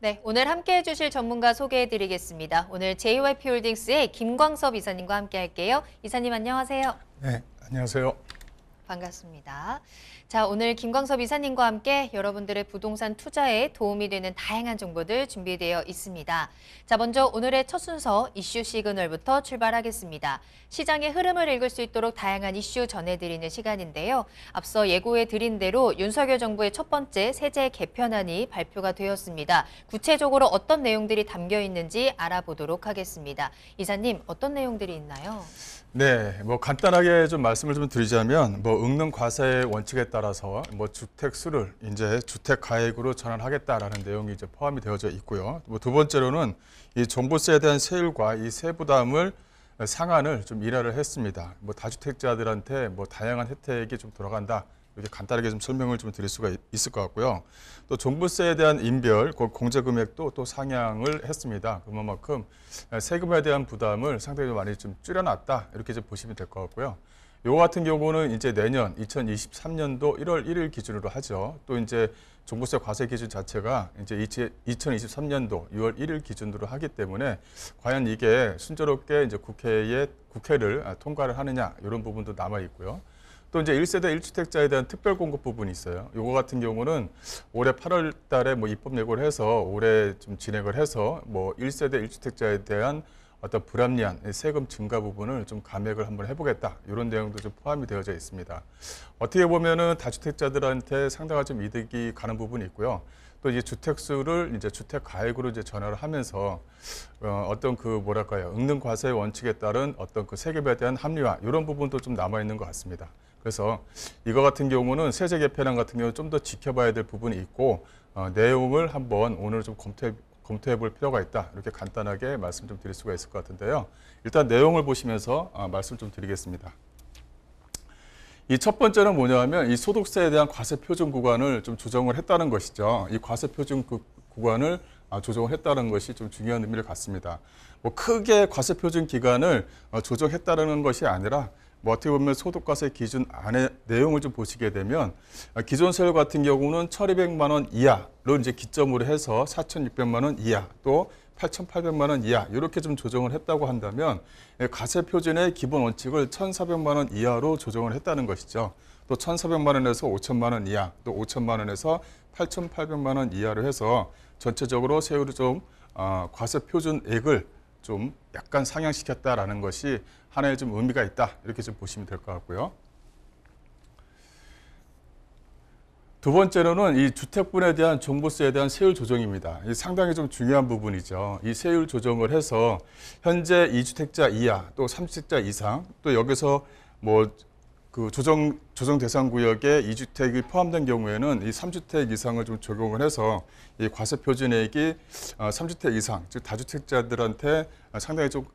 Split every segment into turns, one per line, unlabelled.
네, 오늘 함께해 주실 전문가 소개해 드리겠습니다. 오늘 JYP홀딩스의 김광섭 이사님과 함께 할게요. 이사님 안녕하세요.
네, 안녕하세요.
반갑습니다. 자, 오늘 김광섭 이사님과 함께 여러분들의 부동산 투자에 도움이 되는 다양한 정보들 준비되어 있습니다. 자, 먼저 오늘의 첫 순서 이슈 시그널부터 출발하겠습니다. 시장의 흐름을 읽을 수 있도록 다양한 이슈 전해드리는 시간인데요. 앞서 예고해 드린 대로 윤석열 정부의 첫 번째 세제 개편안이 발표가 되었습니다. 구체적으로 어떤 내용들이 담겨 있는지 알아보도록 하겠습니다. 이사님, 어떤 내용들이 있나요?
네, 간단하게 좀 말씀을 좀 드리자면 응능 과세의 원칙에 따라서 주택 수를 이제 주택 가액으로 전환하겠다라는 내용이 이제 포함이 되어져 있고요. 두 번째로는 이 종부세에 대한 세율과 이 세부담을 상한을 좀 일하를 했습니다. 다주택자들한테 다양한 혜택이 좀 돌아간다. 이렇게 간단하게 좀 설명을 좀 드릴 수가 있을 것 같고요. 또 종부세에 대한 인별 공제 금액도 또 상향을 했습니다. 그만큼 세금에 대한 부담을 상당히 많이 좀 줄여놨다. 이렇게 좀 보시면 될 것 같고요. 요거 같은 경우는 이제 내년 2023년도 1월 1일 기준으로 하죠. 또 이제 종부세 과세 기준 자체가 이제 2023년도 6월 1일 기준으로 하기 때문에 과연 이게 순조롭게 이제 국회를 통과를 하느냐 이런 부분도 남아 있고요. 또 이제 1세대 1주택자에 대한 특별 공급 부분이 있어요. 요거 같은 경우는 올해 8월 달에 입법 예고를 해서 올해 좀 진행을 해서 1세대 1주택자에 대한 어떤 불합리한 세금 증가 부분을 좀 감액을 한번 해보겠다. 이런 내용도 좀 포함이 되어져 있습니다. 어떻게 보면은 다주택자들한테 상당한 좀 이득이 가는 부분이 있고요. 또 이제 주택수를 이제 주택 가액으로 이제 전환을 하면서 어떤 응능 과세 원칙에 따른 어떤 세금에 대한 합리화 이런 부분도 좀 남아 있는 것 같습니다. 그래서 이거 같은 경우는 세제 개편안 같은 경우 좀 더 지켜봐야 될 부분이 있고 내용을 한번 오늘 좀 검토해 볼 필요가 있다. 이렇게 간단하게 말씀 좀 드릴 수가 있을 것 같은데요. 일단 내용을 보시면서 말씀 좀 드리겠습니다. 이 첫 번째는 뭐냐 하면 이 소득세에 대한 과세 표준 구간을 좀 조정을 했다는 것이죠. 이 과세 표준 구간을 조정을 했다는 것이 좀 중요한 의미를 갖습니다. 크게 과세 표준 기간을 조정했다는 것이 아니라 어떻게 보면 소득과세 기준 안에 내용을 좀 보시게 되면 기존 세율 같은 경우는 1,200만 원 이하로 이제 기점으로 해서 4,600만 원 이하 또 8,800만 원 이하 이렇게 좀 조정을 했다고 한다면 과세 표준의 기본 원칙을 1,400만 원 이하로 조정을 했다는 것이죠. 또 1,400만 원에서 5,000만 원 이하 또 5,000만 원에서 8,800만 원 이하로 해서 전체적으로 세율을 좀 과세 표준액을 좀 약간 상향시켰다라는 것이 하나의 좀 의미가 있다. 이렇게 좀 보시면 될 것 같고요. 두 번째로는 이 주택분에 대한 종부세에 대한 세율 조정입니다. 이 상당히 좀 중요한 부분이죠. 이 세율 조정을 해서 현재 2주택자 이하 또 3주택자 이상 또 여기서 조정 대상 구역에 2주택이 포함된 경우에는 이 3주택 이상을 좀 적용을 해서 이 과세 표준액이 3주택 이상, 즉 다주택자들한테 상당히 좀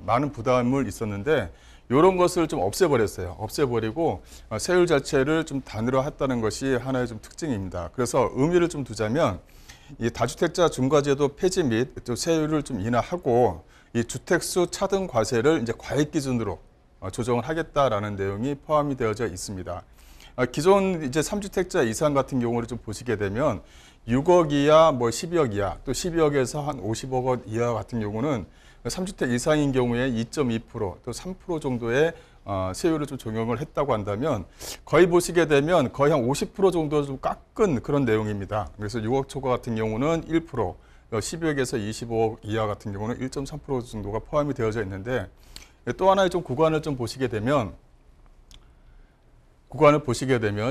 많은 부담을 있었는데 이런 것을 좀 없애버렸어요. 없애버리고 세율 자체를 좀 단일화했다는 것이 하나의 좀 특징입니다. 그래서 의미를 좀 두자면 이 다주택자 중과제도 폐지 및 또 세율을 좀 인하하고 이 주택수 차등 과세를 이제 과액 기준으로 조정을 하겠다라는 내용이 포함이 되어져 있습니다. 기존 이제 3주택자 이상 같은 경우를 좀 보시게 되면 6억 이하, 12억 이하, 또 12억에서 한 50억 원 이하 같은 경우는 3주택 이상인 경우에 2.2%, 또 3% 정도의 세율을 좀 적용을 했다고 한다면 거의 보시게 되면 거의 한 50% 정도 좀 깎은 그런 내용입니다. 그래서 6억 초과 같은 경우는 1%, 12억에서 25억 이하 같은 경우는 1.3% 정도가 포함이 되어져 있는데 또 하나의 좀 구간을 보시게 되면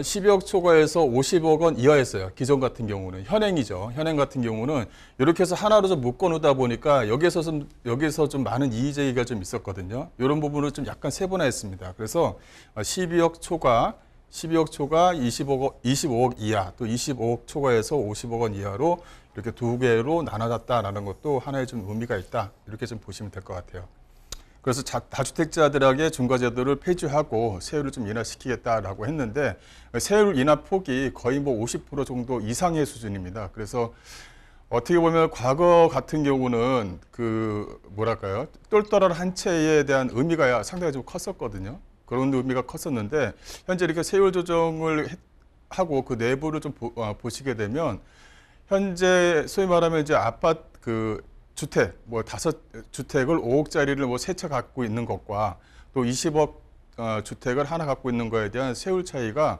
12억 초과에서 50억 원 이하였어요. 기존 같은 경우는 현행이죠. 현행 같은 경우는 이렇게 해서 하나로 좀 묶어놓다 보니까 여기서 좀 많은 이의 제기가 좀 있었거든요. 이런 부분을 좀 약간 세분화했습니다. 그래서 12억 초과 25억 이하 또 25억 초과에서 50억 원 이하로 이렇게 두 개로 나눠졌다라는 것도 하나의 좀 의미가 있다. 이렇게 좀 보시면 될 것 같아요. 그래서 다주택자들에게 중과제도를 폐지하고 세율을 좀 인하시키겠다라고 했는데 세율 인하 폭이 거의 50% 정도 이상의 수준입니다. 그래서 어떻게 보면 과거 같은 경우는 똘똘한 한 채에 대한 의미가 상당히 좀 컸었거든요. 그런 의미가 컸었는데 현재 이렇게 세율 조정을 하고 그 내부를 좀 보시게 되면 현재 소위 말하면 이제 아파트 그 주택 뭐 5주택을 5억짜리를 뭐 3채 갖고 있는 것과 또 20억 주택을 하나 갖고 있는 거에 대한 세율 차이가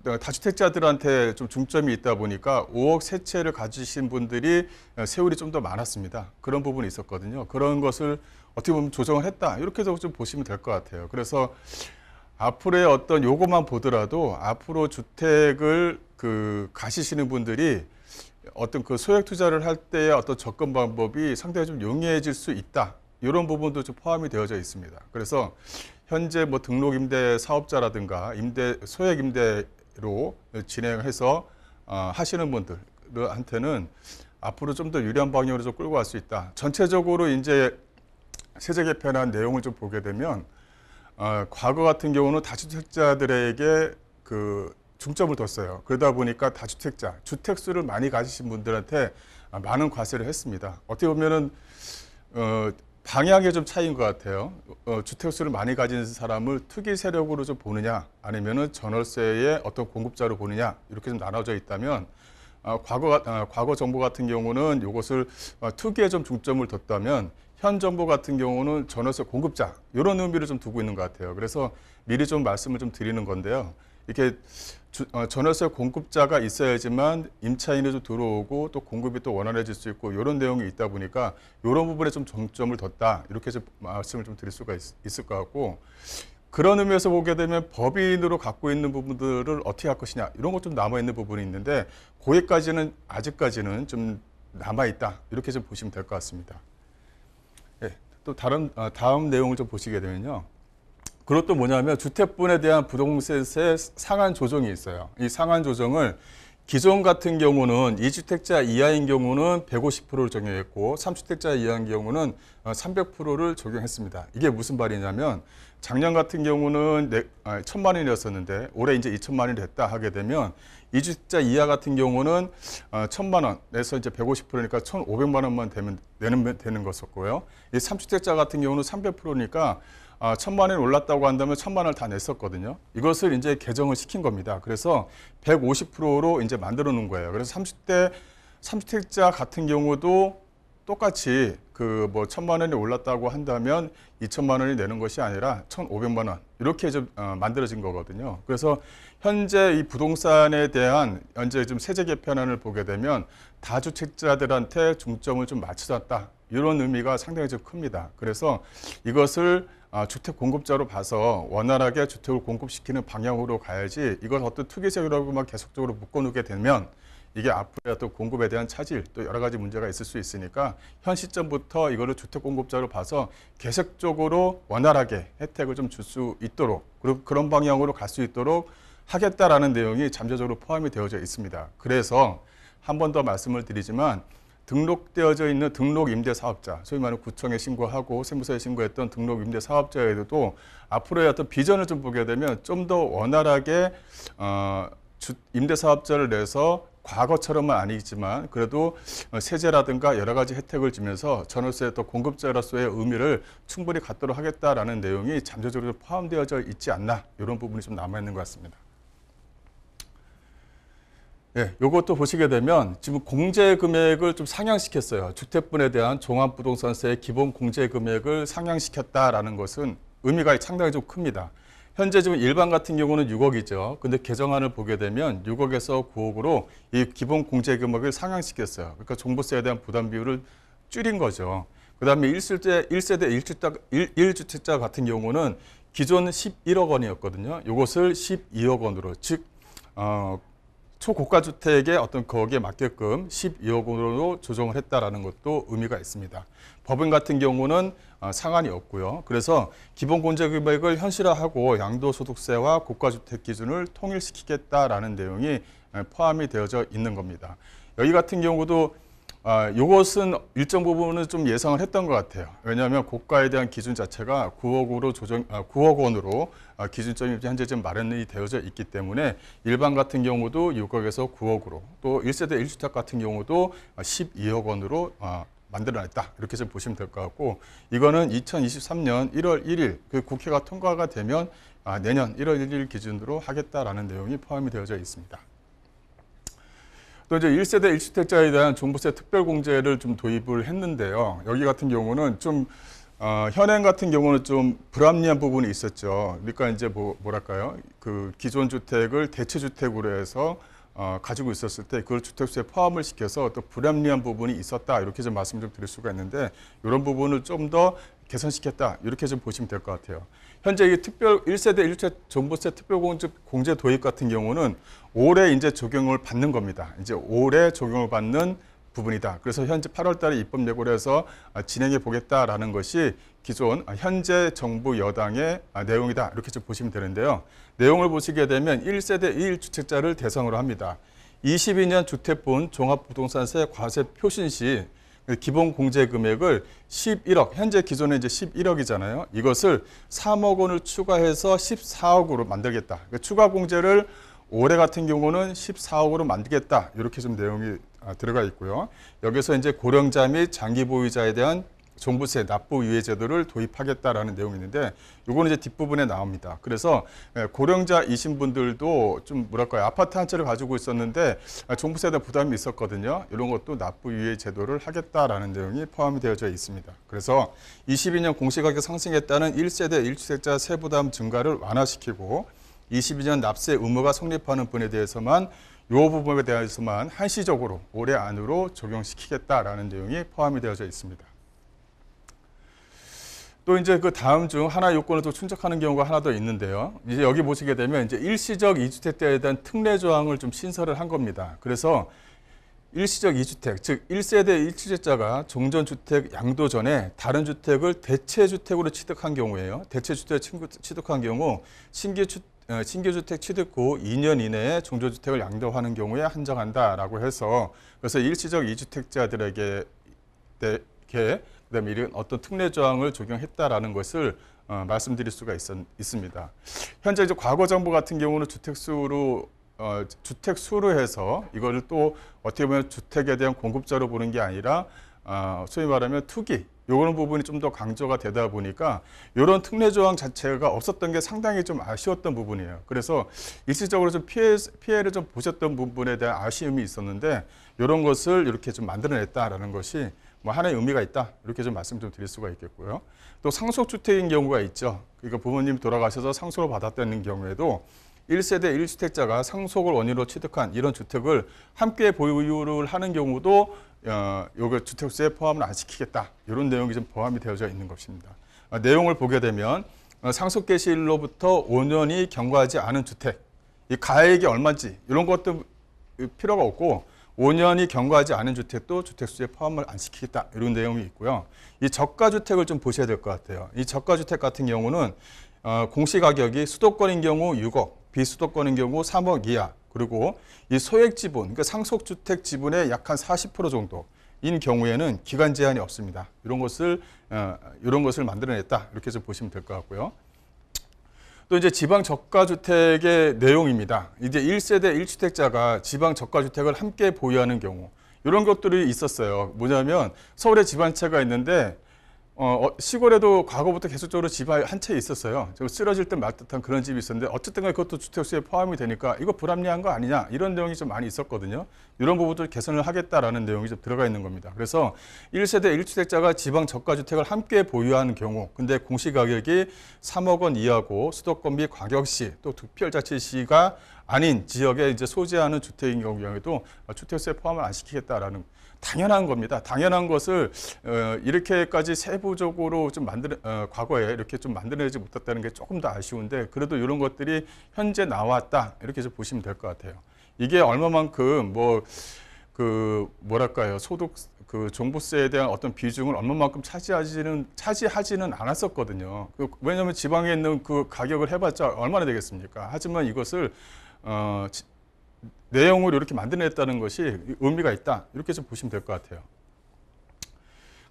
다주택자들한테 좀 중점이 있다 보니까 5억 3채를 가지신 분들이 세율이 좀 더 많았습니다. 그런 부분이 있었거든요. 그런 것을 어떻게 보면 조정을 했다. 이렇게도 좀 보시면 될 것 같아요. 그래서 앞으로의 어떤 요것만 보더라도 앞으로 주택을 가시시는 분들이 어떤 그 소액 투자를 할 때의 어떤 접근 방법이 상당히 좀 용이해질 수 있다. 이런 부분도 좀 포함이 되어져 있습니다. 그래서 현재 뭐 등록 임대 사업자라든가 소액 임대로 진행해서 하시는 분들한테는 앞으로 좀 더 유리한 방향으로 좀 끌고 갈 수 있다. 전체적으로 이제 세제 개편한 내용을 좀 보게 되면 과거 같은 경우는 다주택자들에게 중점을 뒀어요. 그러다 보니까 다주택자, 주택수를 많이 가지신 분들한테 많은 과세를 했습니다. 어떻게 보면은 방향의 좀 차이인 것 같아요. 주택수를 많이 가진 사람을 투기 세력으로 좀 보느냐, 아니면은 전월세의 어떤 공급자로 보느냐, 이렇게 좀 나눠져 있다면, 과거 정부 같은 경우는 이것을 투기에 좀 중점을 뒀다면, 현 정부 같은 경우는 전월세 공급자, 이런 의미를 좀 두고 있는 것 같아요. 그래서 미리 좀 말씀을 좀 드리는 건데요. 이렇게 전월세 공급자가 있어야지만 임차인이 좀 들어오고 또 공급이 또 원활해질 수 있고 이런 내용이 있다 보니까 이런 부분에 좀 정점을 뒀다 이렇게 좀 말씀을 좀 드릴 수가 있을 것 같고, 그런 의미에서 보게 되면 법인으로 갖고 있는 부분들을 어떻게 할 것이냐 이런 것 좀 남아 있는 부분이 있는데 거기까지는 아직까지는 좀 남아 있다 이렇게 좀 보시면 될 것 같습니다. 네, 또 다음 내용을 좀 보시게 되면요. 그것도 뭐냐면 주택분에 대한 부동세세 상한 조정이 있어요. 이 상한 조정을 기존 같은 경우는 2주택자 이하인 경우는 150%를 적용했고 3주택자 이하인 경우는 300%를 적용했습니다. 이게 무슨 말이냐면 작년 같은 경우는 1,000만 원이었었는데 올해 이제 2,000만 원이 됐다 하게 되면 2주택자 이하 같은 경우는 1,000만 원에서 이제 150%니까 1,500만 원만 되는 것이었고요. 이 3주택자 같은 경우는 300%니까 1,000만 원이 올랐다고 한다면 1,000만 원을 다 냈었거든요. 이것을 이제 개정을 시킨 겁니다. 그래서 150%로 이제 만들어 놓은 거예요. 그래서 3주택자 같은 경우도 똑같이 뭐 1,000만 원이 올랐다고 한다면 2,000만 원이 내는 것이 아니라 1,500만 원 이렇게 좀 만들어진 거거든요. 그래서 현재 이 부동산에 대한 현재 좀 세제 개편안을 보게 되면 다주택자들한테 중점을 좀 맞춰졌다. 이런 의미가 상당히 좀 큽니다. 그래서 이것을 주택 공급자로 봐서 원활하게 주택을 공급시키는 방향으로 가야지 이걸 어떤 투기세력으로만 계속적으로 묶어놓게 되면 이게 앞으로의 또 공급에 대한 차질 또 여러 가지 문제가 있을 수 있으니까 현 시점부터 이거를 주택 공급자로 봐서 계속적으로 원활하게 혜택을 좀 줄 수 있도록 그리고 그런 방향으로 갈 수 있도록 하겠다라는 내용이 잠재적으로 포함이 되어져 있습니다. 그래서 한 번 더 말씀을 드리지만 등록되어져 있는 등록 임대 사업자, 소위 말하는 구청에 신고하고 세무서에 신고했던 등록 임대 사업자에도 앞으로의 어떤 비전을 좀 보게 되면 좀 더 원활하게 임대 사업자를 내서 과거처럼은 아니지만 그래도 세제라든가 여러 가지 혜택을 주면서 전월세 또 공급자로서의 의미를 충분히 갖도록 하겠다라는 내용이 잠재적으로 포함되어져 있지 않나 이런 부분이 좀 남아 있는 것 같습니다. 예, 요것도 보시게 되면 지금 공제 금액을 좀 상향시켰어요. 주택분에 대한 종합부동산세의 기본 공제 금액을 상향시켰다라는 것은 의미가 상당히 좀 큽니다. 현재 지금 일반 같은 경우는 6억이죠. 근데 개정안을 보게 되면 6억에서 9억으로 이 기본 공제 금액을 상향시켰어요. 그러니까 종부세에 대한 부담 비율을 줄인 거죠. 그다음에 1세대 1주택자 같은 경우는 기존 11억 원이었거든요. 이것을 12억 원으로 즉 초고가 주택의 어떤 거기에 맞게끔 12억 원으로 조정을 했다라는 것도 의미가 있습니다. 법인 같은 경우는 상한이 없고요. 그래서 기본 공제 금액을 현실화하고 양도소득세와 고가주택 기준을 통일시키겠다라는 내용이 포함이 되어져 있는 겁니다. 여기 같은 경우도 이것은 일정 부분은 좀 예상을 했던 것 같아요. 왜냐하면 고가에 대한 기준 자체가 9억 원으로 기준점이 현재 좀 마련이 되어져 있기 때문에 일반 같은 경우도 6억에서 9억으로 또 1세대 1주택 같은 경우도 12억 원으로 만들어냈다. 이렇게 좀 보시면 될 것 같고 이거는 2023년 1월 1일 그 국회가 통과가 되면 내년 1월 1일 기준으로 하겠다라는 내용이 포함이 되어져 있습니다. 또 이제 1세대 1주택자에 대한 종부세 특별공제를 좀 도입을 했는데요. 여기 같은 경우는 좀 현행 같은 경우는 좀 불합리한 부분이 있었죠. 그러니까 이제 뭐랄까요? 그 기존 주택을 대체주택으로 해서 가지고 있었을 때 그걸 주택수에 포함을 시켜서 또 불합리한 부분이 있었다. 이렇게 좀 말씀 좀 드릴 수가 있는데 이런 부분을 좀 더 개선시켰다. 이렇게 좀 보시면 될 것 같아요. 현재 이 1세대 1주택 종부세 특별공제 도입 같은 경우는 올해 이제 적용을 받는 겁니다. 이제 올해 적용을 받는 부분이다. 그래서 현재 8월 달에 입법 예고를 해서 진행해 보겠다라는 것이 기존 현재 정부 여당의 내용이다. 이렇게 좀 보시면 되는데요. 내용을 보시게 되면 1세대 1주택자를 대상으로 합니다. 22년 주택분 종합부동산세 과세 표신 시 기본 공제 금액을 11억, 현재 기존에 이제 11억이잖아요. 이것을 3억 원을 추가해서 14억으로 만들겠다. 그러니까 추가 공제를 올해 같은 경우는 14억으로 만들겠다. 이렇게 좀 내용이 들어가 있고요. 여기서 이제 고령자 및 장기 보유자에 대한 종부세 납부 유예 제도를 도입하겠다라는 내용이 있는데 이거는 이제 뒷부분에 나옵니다. 그래서 고령자이신 분들도 좀 뭐랄까요? 아파트 한 채를 가지고 있었는데 종부세에 대한 부담이 있었거든요. 이런 것도 납부 유예 제도를 하겠다라는 내용이 포함이 되어져 있습니다. 그래서 22년 공시가격 상승에 따른 1세대 1주택자 세부담 증가를 완화시키고 22년 납세 의무가 성립하는 분에 대해서만 이 부분에 대해서만 한시적으로 올해 안으로 적용시키겠다라는 내용이 포함이 되어져 있습니다. 또 이제 그 다음 중 하나 요건을 또 충족하는 경우가 하나 더 있는데요. 이제 여기 보시게 되면 이제 일시적 2주택자에 대한 특례 조항을 좀 신설을 한 겁니다. 그래서 일시적 2주택, 즉 1세대 1주택자가 종전주택 양도 전에 다른 주택을 대체주택으로 취득한 경우에요. 대체주택 취득한 경우 신규주택 취득 후 2년 이내에 종전주택을 양도하는 경우에 한정한다라고 해서 그래서 일시적 2주택자들에게 그다음에 이런 어떤 특례 조항을 적용했다라는 것을 말씀드릴 수가 있습니다. 현재 이제 과거 정부 같은 경우는 주택수로 해서 이거를 또 어떻게 보면 주택에 대한 공급자로 보는 게 아니라 소위 말하면 투기 요런 부분이 좀 더 강조가 되다 보니까 이런 특례 조항 자체가 없었던 게 상당히 좀 아쉬웠던 부분이에요. 그래서 일시적으로 좀 피해를 좀 보셨던 부분에 대한 아쉬움이 있었는데 이런 것을 이렇게 좀 만들어냈다라는 것이 뭐 하나의 의미가 있다 이렇게 좀 말씀 좀 드릴 수가 있겠고요. 또 상속주택인 경우가 있죠. 그러니까 부모님이 돌아가셔서 상속을 받았다는 경우에도 1세대 1주택자가 상속을 원인으로 취득한 이런 주택을 함께 보유를 하는 경우도 요거 주택수에 포함을 안 시키겠다. 이런 내용이 좀 포함이 되어져 있는 것입니다. 내용을 보게 되면 상속 개시일로부터 5년이 경과하지 않은 주택, 이 가액이 얼마인지 이런 것도 필요가 없고 5년이 경과하지 않은 주택도 주택수에 포함을 안 시키겠다. 이런 내용이 있고요. 이 저가주택을 좀 보셔야 될 것 같아요. 이 저가주택 같은 경우는 공시가격이 수도권인 경우 6억, 비수도권인 경우 3억 이하, 그리고 이 소액 지분, 그러니까 상속주택 지분의 약 한 40% 정도인 경우에는 기간 제한이 없습니다. 이런 것을 만들어냈다. 이렇게 좀 보시면 될 것 같고요. 또 이제 지방 저가주택의 내용입니다. 이제 1세대 1주택자가 지방 저가주택을 함께 보유하는 경우 이런 것들이 있었어요. 뭐냐면 서울에 집 한 채가 있는데 시골에도 과거부터 계속적으로 집 한 채 있었어요. 쓰러질 듯 말 듯한 그런 집이 있었는데 어쨌든 그것도 주택수에 포함이 되니까 이거 불합리한 거 아니냐 이런 내용이 좀 많이 있었거든요. 이런 부분들 개선을 하겠다라는 내용이 좀 들어가 있는 겁니다. 그래서 1세대 1주택자가 지방 저가주택을 함께 보유하는 경우 근데 공시가격이 3억 원 이하고 수도권 및 광역시 또 특별자치시가 아닌 지역에 이제 소재하는 주택인 경우에도 주택수에 포함을 안 시키겠다라는 당연한 겁니다. 당연한 것을 이렇게까지 세부적으로 좀 과거에 이렇게 좀 만들어내지 못했다는 게 조금 더 아쉬운데 그래도 이런 것들이 현재 나왔다 이렇게 좀 보시면 될 것 같아요. 이게 얼마만큼 뭐랄까요 소득 종부세에 대한 어떤 비중을 얼마만큼 차지하지는 않았었거든요. 왜냐하면 지방에 있는 그 가격을 해봤자 얼마나 되겠습니까? 하지만 이것을 내용을 이렇게 만들어냈다는 것이 의미가 있다. 이렇게 좀 보시면 될 것 같아요.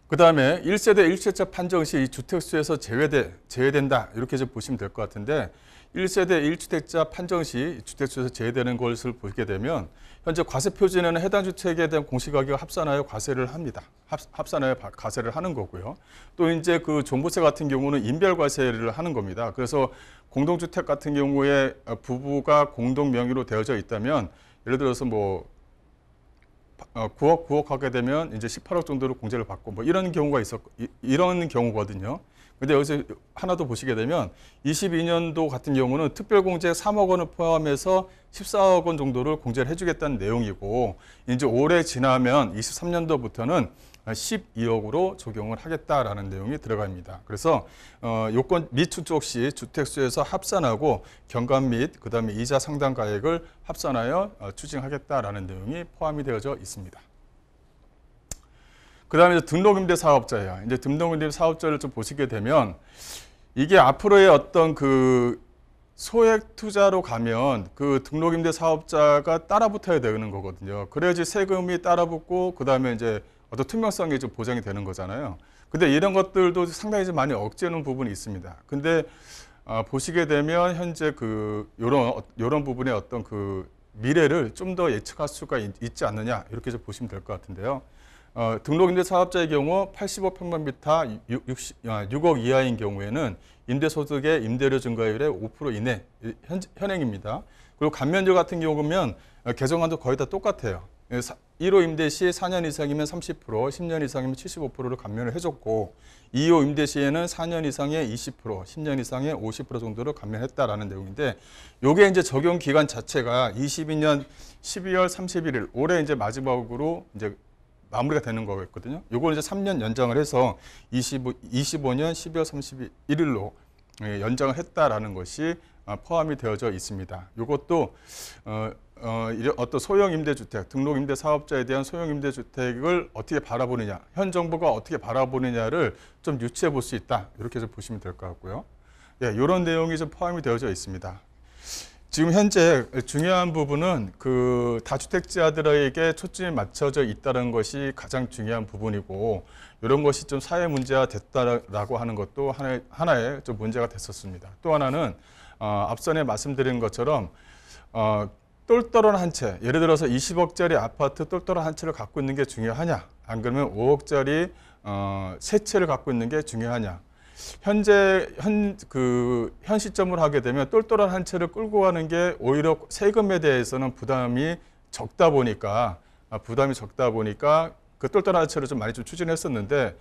그 다음에 1세대 1주택자 판정 시 주택수에서 제외된다. 이렇게 좀 보시면 될 것 같은데 1세대 1주택자 판정 시 주택수에서 제외되는 것을 보게 되면 현재 과세 표준에는 해당 주택에 대한 공시가격을 합산하여 과세를 합니다. 합산하여 과세를 하는 거고요. 또 이제 그 종부세 같은 경우는 인별과세를 하는 겁니다. 그래서 공동주택 같은 경우에 부부가 공동 명의로 되어져 있다면 예를 들어서 뭐 9억 하게 되면 이제 18억 정도로 공제를 받고 뭐 이런 경우가 이런 경우거든요. 근데 여기서 하나 더 보시게 되면 22년도 같은 경우는 특별공제 3억 원을 포함해서 14억 원 정도를 공제를 해주겠다는 내용이고, 이제 올해 지나면 23년도부터는 12억으로 적용을 하겠다라는 내용이 들어갑니다. 그래서 요건 미추족 시 주택수에서 합산하고 경감 및 그다음에 이자 상당 가액을 합산하여 추징하겠다라는 내용이 포함이 되어져 있습니다. 그다음에 이제 등록임대 사업자예요. 이제 등록임대 사업자를 좀 보시게 되면 이게 앞으로의 어떤 그 소액 투자로 가면 그 등록임대 사업자가 따라붙어야 되는 거거든요. 그래야지 세금이 따라붙고 그다음에 이제 어떤 투명성이 좀 보장이 되는 거잖아요. 근데 이런 것들도 상당히 좀 많이 억제하는 부분이 있습니다. 근데 보시게 되면 현재 그 요런 부분의 어떤 그 미래를 좀 더 예측할 수가 있지 않느냐, 이렇게 좀 보시면 될 것 같은데요. 등록임대 사업자의 경우 85평방미터 6억 이하인 경우에는 임대소득의 임대료 증가율의 5% 이내 현행입니다. 그리고 감면율 같은 경우면 개정안도 거의 다 똑같아요. 1호 임대 시 4년 이상이면 30%, 10년 이상이면 75%를 감면을 해줬고, 2호 임대 시에는 4년 이상의 20%, 10년 이상의 50% 정도를 감면했다라는 내용인데, 요게 이제 적용 기간 자체가 22년 12월 31일, 올해 이제 마지막으로 이제 마무리가 되는 거였거든요. 요걸 이제 3년 연장을 해서 25년 12월 31일로 연장을 했다라는 것이 포함이 되어져 있습니다. 요것도 어떤 소형 임대주택, 등록 임대 사업자에 대한 소형 임대주택을 어떻게 바라보느냐, 현 정부가 어떻게 바라보느냐를 좀 유추해 볼 수 있다, 이렇게 좀 보시면 될 것 같고요. 예, 이런 내용이 좀 포함이 되어져 있습니다. 지금 현재 중요한 부분은 그 다주택자들에게 초점이 맞춰져 있다는 것이 가장 중요한 부분이고, 이런 것이 좀 사회 문제화 됐다라고 하는 것도 하나의 좀 문제가 됐었습니다. 또 하나는 앞선에 말씀드린 것처럼 똘똘한 한 채, 예를 들어서 20억짜리 아파트 똘똘한 한 채를 갖고 있는 게 중요하냐, 안 그러면 5억짜리 세 채를 갖고 있는 게 중요하냐. 현 시점으로 하게 되면 똘똘한 한 채를 끌고 가는 게 오히려 세금에 대해서는 부담이 적다 보니까 그 똘똘한 한 채를 좀 많이 좀 추진했었는데,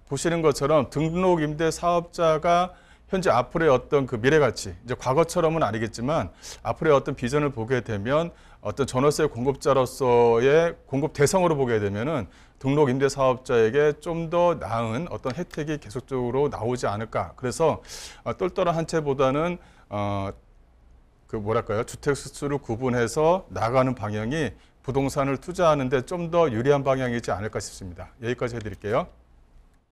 보시는 것처럼 등록 임대 사업자가 현재 앞으로의 어떤 그 미래 가치, 이제 과거처럼은 아니겠지만 앞으로의 어떤 비전을 보게 되면 어떤 전월세 공급자로서의 공급 대상으로 보게 되면은 등록 임대 사업자에게 좀 더 나은 어떤 혜택이 계속적으로 나오지 않을까. 그래서 똘똘한 한 채보다는 주택 수를 구분해서 나가는 방향이 부동산을 투자하는데 좀 더 유리한 방향이지 않을까 싶습니다. 여기까지 해드릴게요.